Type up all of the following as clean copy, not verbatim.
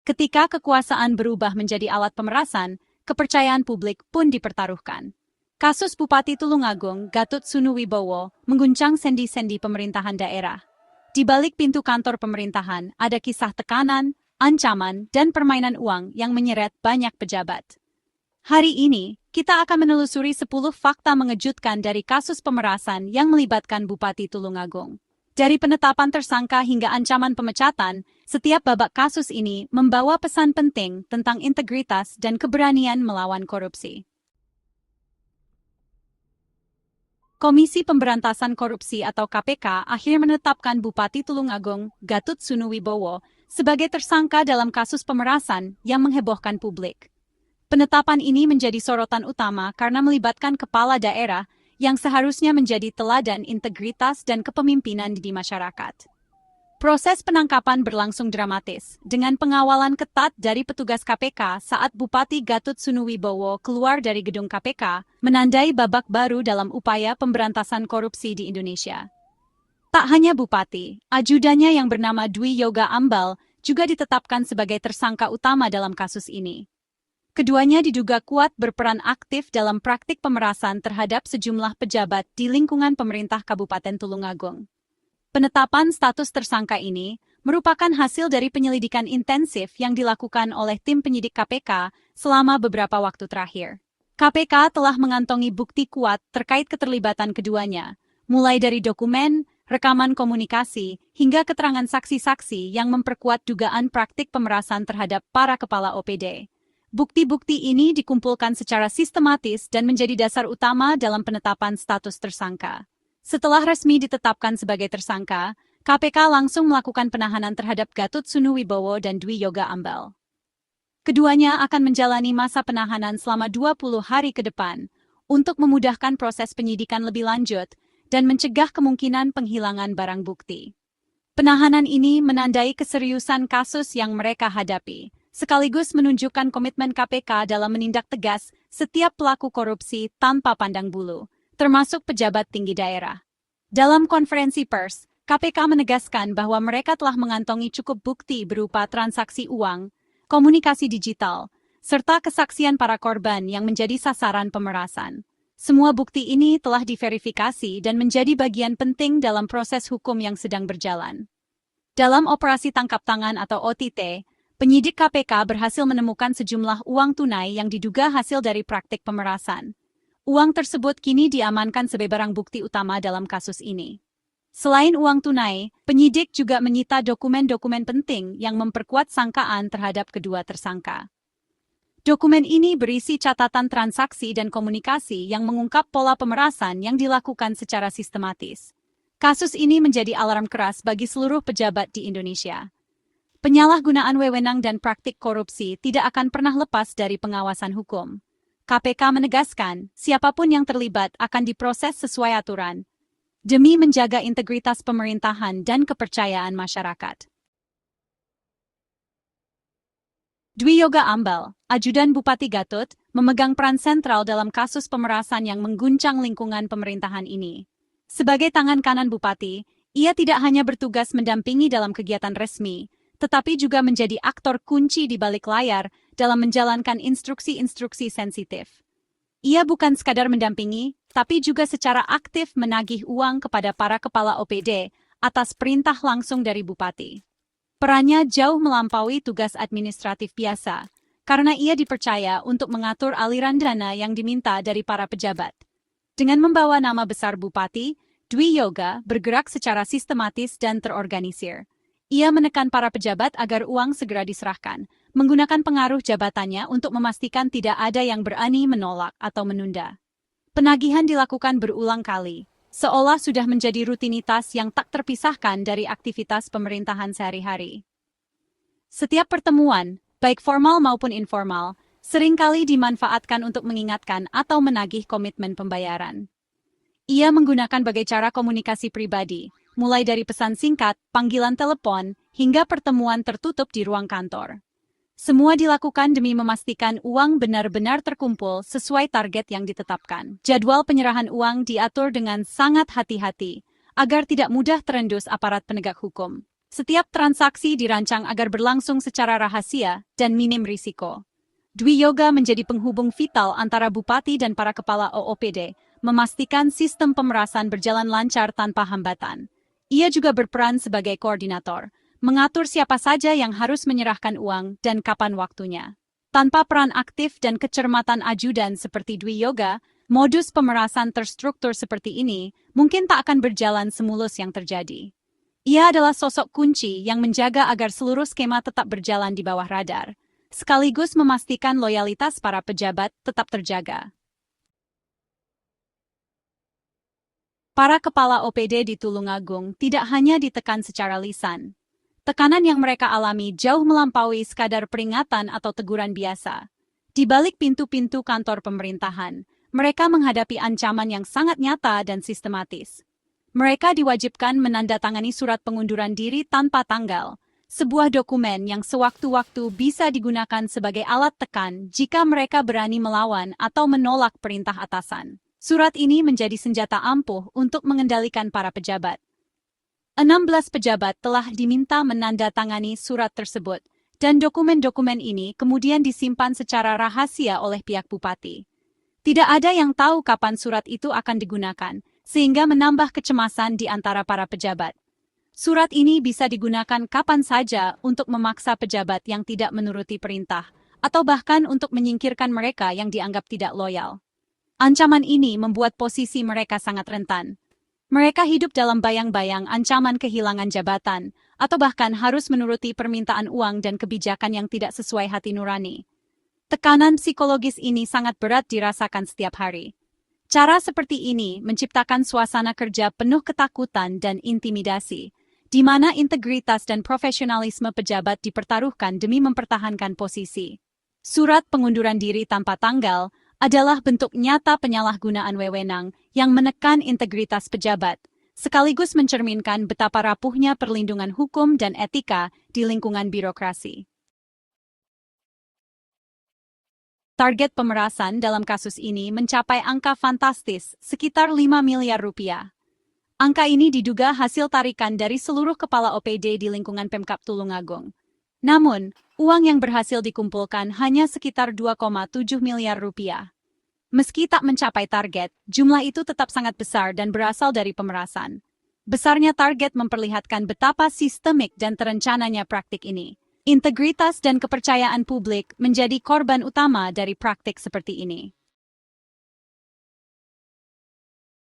Ketika kekuasaan berubah menjadi alat pemerasan, kepercayaan publik pun dipertaruhkan. Kasus Bupati Tulungagung, Gatot Sunuwibowo, mengguncang sendi-sendi pemerintahan daerah. Di balik pintu kantor pemerintahan, ada kisah tekanan, ancaman, dan permainan uang yang menyeret banyak pejabat. Hari ini, kita akan menelusuri 10 fakta mengejutkan dari kasus pemerasan yang melibatkan Bupati Tulungagung. Dari penetapan tersangka hingga ancaman pemecatan, setiap babak kasus ini membawa pesan penting tentang integritas dan keberanian melawan korupsi. Komisi Pemberantasan Korupsi atau KPK akhirnya menetapkan Bupati Tulungagung, Gatot Sunuwibowo, sebagai tersangka dalam kasus pemerasan yang menghebohkan publik. Penetapan ini menjadi sorotan utama karena melibatkan kepala daerah yang seharusnya menjadi teladan integritas dan kepemimpinan di masyarakat. Proses penangkapan berlangsung dramatis, dengan pengawalan ketat dari petugas KPK saat Bupati Gatot Sunuwibowo keluar dari gedung KPK, menandai babak baru dalam upaya pemberantasan korupsi di Indonesia. Tak hanya Bupati, ajudannya yang bernama Dwi Yoga Ambal juga ditetapkan sebagai tersangka utama dalam kasus ini. Keduanya diduga kuat berperan aktif dalam praktik pemerasan terhadap sejumlah pejabat di lingkungan pemerintah Kabupaten Tulungagung. Penetapan status tersangka ini merupakan hasil dari penyelidikan intensif yang dilakukan oleh tim penyidik KPK selama beberapa waktu terakhir. KPK telah mengantongi bukti kuat terkait keterlibatan keduanya, mulai dari dokumen, rekaman komunikasi, hingga keterangan saksi-saksi yang memperkuat dugaan praktik pemerasan terhadap para kepala OPD. Bukti-bukti ini dikumpulkan secara sistematis dan menjadi dasar utama dalam penetapan status tersangka. Setelah resmi ditetapkan sebagai tersangka, KPK langsung melakukan penahanan terhadap Gatot Sunuwibowo dan Dwi Yoga Ambal. Keduanya akan menjalani masa penahanan selama 20 hari ke depan untuk memudahkan proses penyidikan lebih lanjut dan mencegah kemungkinan penghilangan barang bukti. Penahanan ini menandai keseriusan kasus yang mereka hadapi, sekaligus menunjukkan komitmen KPK dalam menindak tegas setiap pelaku korupsi tanpa pandang bulu, termasuk pejabat tinggi daerah. Dalam konferensi pers, KPK menegaskan bahwa mereka telah mengantongi cukup bukti berupa transaksi uang, komunikasi digital, serta kesaksian para korban yang menjadi sasaran pemerasan. Semua bukti ini telah diverifikasi dan menjadi bagian penting dalam proses hukum yang sedang berjalan. Dalam operasi tangkap tangan atau OTT, penyidik KPK berhasil menemukan sejumlah uang tunai yang diduga hasil dari praktik pemerasan. Uang tersebut kini diamankan sebagai barang bukti utama dalam kasus ini. Selain uang tunai, penyidik juga menyita dokumen-dokumen penting yang memperkuat sangkaan terhadap kedua tersangka. Dokumen ini berisi catatan transaksi dan komunikasi yang mengungkap pola pemerasan yang dilakukan secara sistematis. Kasus ini menjadi alarm keras bagi seluruh pejabat di Indonesia. Penyalahgunaan wewenang dan praktik korupsi tidak akan pernah lepas dari pengawasan hukum. KPK menegaskan, siapapun yang terlibat akan diproses sesuai aturan, demi menjaga integritas pemerintahan dan kepercayaan masyarakat. Dwi Yoga Ambal, ajudan Bupati Gatot, memegang peran sentral dalam kasus pemerasan yang mengguncang lingkungan pemerintahan ini. Sebagai tangan kanan Bupati, ia tidak hanya bertugas mendampingi dalam kegiatan resmi, tetapi juga menjadi aktor kunci di balik layar dalam menjalankan instruksi-instruksi sensitif. Ia bukan sekadar mendampingi, tapi juga secara aktif menagih uang kepada para kepala OPD atas perintah langsung dari Bupati. Perannya jauh melampaui tugas administratif biasa, karena ia dipercaya untuk mengatur aliran dana yang diminta dari para pejabat. Dengan membawa nama besar Bupati, Dwi Yoga bergerak secara sistematis dan terorganisir. Ia menekan para pejabat agar uang segera diserahkan, menggunakan pengaruh jabatannya untuk memastikan tidak ada yang berani menolak atau menunda. Penagihan dilakukan berulang kali, seolah sudah menjadi rutinitas yang tak terpisahkan dari aktivitas pemerintahan sehari-hari. Setiap pertemuan, baik formal maupun informal, seringkali dimanfaatkan untuk mengingatkan atau menagih komitmen pembayaran. Ia menggunakan berbagai cara komunikasi pribadi, mulai dari pesan singkat, panggilan telepon, hingga pertemuan tertutup di ruang kantor. Semua dilakukan demi memastikan uang benar-benar terkumpul sesuai target yang ditetapkan. Jadwal penyerahan uang diatur dengan sangat hati-hati, agar tidak mudah terendus aparat penegak hukum. Setiap transaksi dirancang agar berlangsung secara rahasia dan minim risiko. Dwi Yoga menjadi penghubung vital antara bupati dan para kepala OOPD, memastikan sistem pemerasan berjalan lancar tanpa hambatan. Ia juga berperan sebagai koordinator, mengatur siapa saja yang harus menyerahkan uang dan kapan waktunya. Tanpa peran aktif dan kecermatan ajudan seperti Dwi Yoga, modus pemerasan terstruktur seperti ini mungkin tak akan berjalan semulus yang terjadi. Ia adalah sosok kunci yang menjaga agar seluruh skema tetap berjalan di bawah radar, sekaligus memastikan loyalitas para pejabat tetap terjaga. Para kepala OPD di Tulungagung tidak hanya ditekan secara lisan. Tekanan yang mereka alami jauh melampaui sekadar peringatan atau teguran biasa. Di balik pintu-pintu kantor pemerintahan, mereka menghadapi ancaman yang sangat nyata dan sistematis. Mereka diwajibkan menandatangani surat pengunduran diri tanpa tanggal, sebuah dokumen yang sewaktu-waktu bisa digunakan sebagai alat tekan jika mereka berani melawan atau menolak perintah atasan. Surat ini menjadi senjata ampuh untuk mengendalikan para pejabat. 16 pejabat telah diminta menandatangani surat tersebut, dan dokumen-dokumen ini kemudian disimpan secara rahasia oleh pihak bupati. Tidak ada yang tahu kapan surat itu akan digunakan, sehingga menambah kecemasan di antara para pejabat. Surat ini bisa digunakan kapan saja untuk memaksa pejabat yang tidak menuruti perintah, atau bahkan untuk menyingkirkan mereka yang dianggap tidak loyal. Ancaman ini membuat posisi mereka sangat rentan. Mereka hidup dalam bayang-bayang ancaman kehilangan jabatan, atau bahkan harus menuruti permintaan uang dan kebijakan yang tidak sesuai hati nurani. Tekanan psikologis ini sangat berat dirasakan setiap hari. Cara seperti ini menciptakan suasana kerja penuh ketakutan dan intimidasi, di mana integritas dan profesionalisme pejabat dipertaruhkan demi mempertahankan posisi. Surat pengunduran diri tanpa tanggal adalah bentuk nyata penyalahgunaan wewenang yang menekan integritas pejabat, sekaligus mencerminkan betapa rapuhnya perlindungan hukum dan etika di lingkungan birokrasi. Target pemerasan dalam kasus ini mencapai angka fantastis, sekitar 5 miliar rupiah. Angka ini diduga hasil tarikan dari seluruh kepala OPD di lingkungan Pemkab Tulungagung. Namun, uang yang berhasil dikumpulkan hanya sekitar 2,7 miliar rupiah. Meski tak mencapai target, jumlah itu tetap sangat besar dan berasal dari pemerasan. Besarnya target memperlihatkan betapa sistemik dan terencananya praktik ini. Integritas dan kepercayaan publik menjadi korban utama dari praktik seperti ini.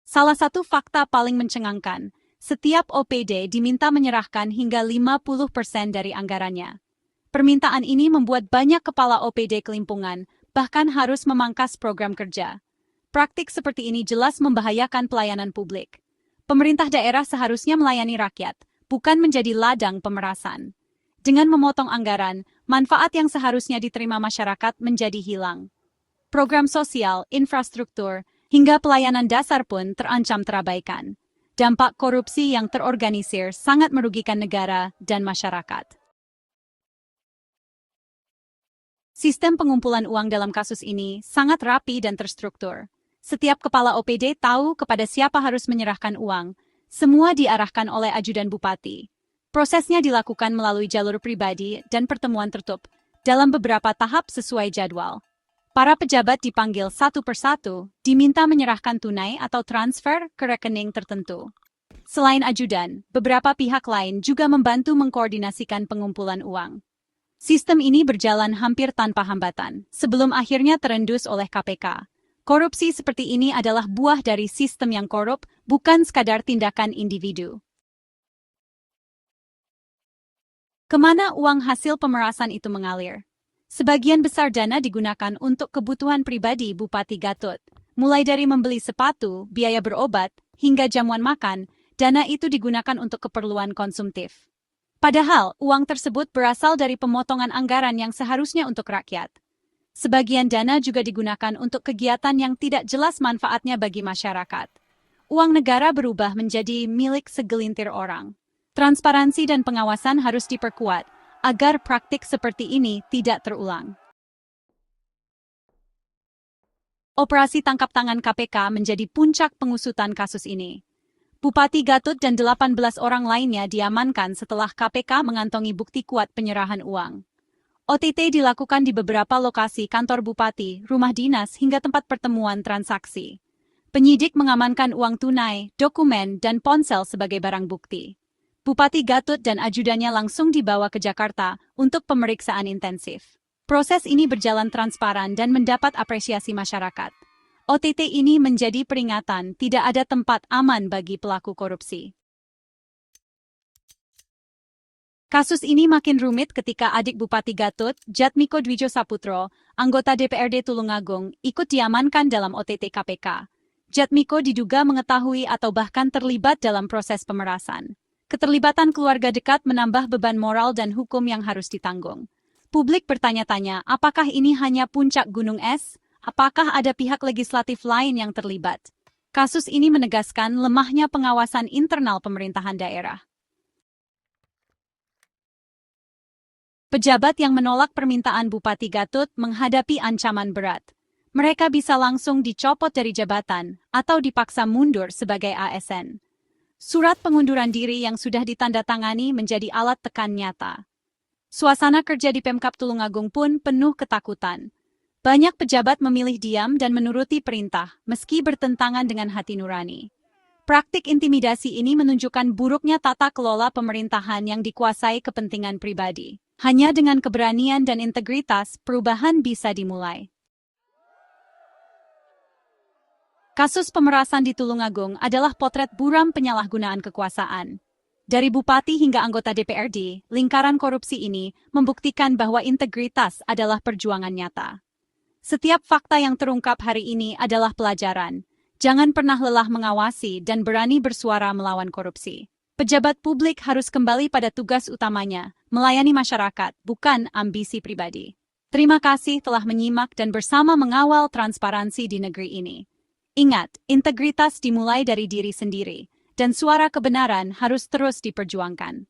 Salah satu fakta paling mencengangkan, setiap OPD diminta menyerahkan hingga 50% dari anggarannya. Permintaan ini membuat banyak kepala OPD kelimpungan, bahkan harus memangkas program kerja. Praktik seperti ini jelas membahayakan pelayanan publik. Pemerintah daerah seharusnya melayani rakyat, bukan menjadi ladang pemerasan. Dengan memotong anggaran, manfaat yang seharusnya diterima masyarakat menjadi hilang. Program sosial, infrastruktur, hingga pelayanan dasar pun terancam terabaikan. Dampak korupsi yang terorganisir sangat merugikan negara dan masyarakat. Sistem pengumpulan uang dalam kasus ini sangat rapi dan terstruktur. Setiap kepala OPD tahu kepada siapa harus menyerahkan uang. Semua diarahkan oleh ajudan bupati. Prosesnya dilakukan melalui jalur pribadi dan pertemuan tertutup, dalam beberapa tahap sesuai jadwal. Para pejabat dipanggil satu persatu, diminta menyerahkan tunai atau transfer ke rekening tertentu. Selain ajudan, beberapa pihak lain juga membantu mengkoordinasikan pengumpulan uang. Sistem ini berjalan hampir tanpa hambatan, sebelum akhirnya terendus oleh KPK. Korupsi seperti ini adalah buah dari sistem yang korup, bukan sekadar tindakan individu. Kemana uang hasil pemerasan itu mengalir? Sebagian besar dana digunakan untuk kebutuhan pribadi Bupati Gatot. Mulai dari membeli sepatu, biaya berobat, hingga jamuan makan, dana itu digunakan untuk keperluan konsumtif. Padahal, uang tersebut berasal dari pemotongan anggaran yang seharusnya untuk rakyat. Sebagian dana juga digunakan untuk kegiatan yang tidak jelas manfaatnya bagi masyarakat. Uang negara berubah menjadi milik segelintir orang. Transparansi dan pengawasan harus diperkuat agar praktik seperti ini tidak terulang. Operasi tangkap tangan KPK menjadi puncak pengusutan kasus ini. Bupati Gatot dan 18 orang lainnya diamankan setelah KPK mengantongi bukti kuat penyerahan uang. OTT dilakukan di beberapa lokasi kantor bupati, rumah dinas hingga tempat pertemuan transaksi. Penyidik mengamankan uang tunai, dokumen, dan ponsel sebagai barang bukti. Bupati Gatot dan ajudannya langsung dibawa ke Jakarta untuk pemeriksaan intensif. Proses ini berjalan transparan dan mendapat apresiasi masyarakat. OTT ini menjadi peringatan tidak ada tempat aman bagi pelaku korupsi. Kasus ini makin rumit ketika adik Bupati Gatot, Jatmiko Dwijo Saputro, anggota DPRD Tulungagung, ikut diamankan dalam OTT KPK. Jatmiko diduga mengetahui atau bahkan terlibat dalam proses pemerasan. Keterlibatan keluarga dekat menambah beban moral dan hukum yang harus ditanggung. Publik bertanya-tanya, apakah ini hanya puncak gunung es? Apakah ada pihak legislatif lain yang terlibat? Kasus ini menegaskan lemahnya pengawasan internal pemerintahan daerah. Pejabat yang menolak permintaan Bupati Gatot menghadapi ancaman berat. Mereka bisa langsung dicopot dari jabatan atau dipaksa mundur sebagai ASN. Surat pengunduran diri yang sudah ditandatangani menjadi alat tekan nyata. Suasana kerja di Pemkab Tulungagung pun penuh ketakutan. Banyak pejabat memilih diam dan menuruti perintah, meski bertentangan dengan hati nurani. Praktik intimidasi ini menunjukkan buruknya tata kelola pemerintahan yang dikuasai kepentingan pribadi. Hanya dengan keberanian dan integritas, perubahan bisa dimulai. Kasus pemerasan di Tulungagung adalah potret buram penyalahgunaan kekuasaan. Dari bupati hingga anggota DPRD, lingkaran korupsi ini membuktikan bahwa integritas adalah perjuangan nyata. Setiap fakta yang terungkap hari ini adalah pelajaran. Jangan pernah lelah mengawasi dan berani bersuara melawan korupsi. Pejabat publik harus kembali pada tugas utamanya, melayani masyarakat, bukan ambisi pribadi. Terima kasih telah menyimak dan bersama mengawal transparansi di negeri ini. Ingat, integritas dimulai dari diri sendiri, dan suara kebenaran harus terus diperjuangkan.